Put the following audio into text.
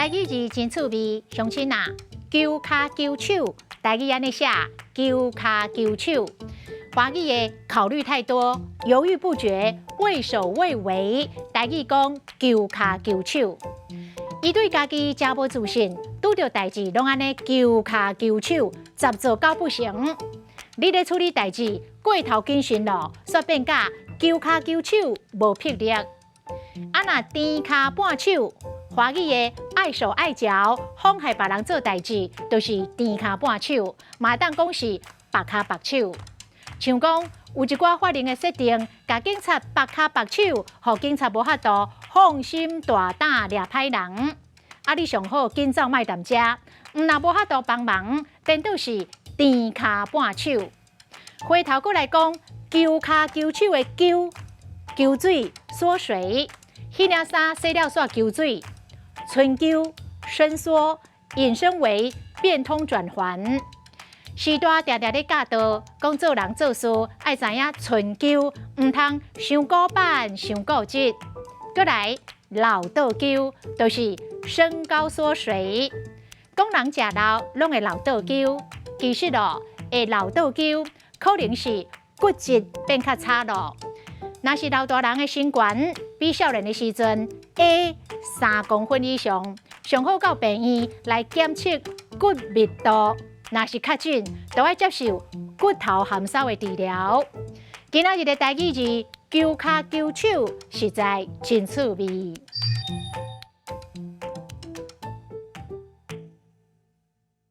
台语字真趣味，乡亲啊，揪骹揪手，台语安尼写，揪骹揪手。华语的考虑太多，犹豫不决，畏首畏尾，台语讲揪骹揪手。伊对家己真无自信，拄着代志拢安尼揪骹揪手，十做九不成。你咧处理代志过头谨慎咯，煞变甲揪骹揪手无魄力。若颠骹半手，华语的爱手爱脚，妨害别人做代志，就是颠骹半手，嘛当讲是白骹白手。像讲有一寡法令的设定，甲警察白骹白手，互警察无法度放心大胆抓歹人。你上好紧走莫谈遮，若无法度帮忙，颠倒是颠骹半手。回头过来讲，揪骹揪手的揪，揪水缩水，迄领衫洗了煞揪水，春揪伸缩，引申为变通转环。时代常常咧教导，讲做人做事爱知影春揪，唔通伤古板、伤固执。过来老倒揪，就是身高缩水。讲人食老，拢会老倒揪，其实会老倒揪，可能是骨质变较差咯。若是老大人的身悬比少年的时阵 A3公分以上，上好到病院来检测骨密度。若是确诊，就要接受骨头含烧的治疗。今仔日的台语字揪骹揪手，实在真趣味。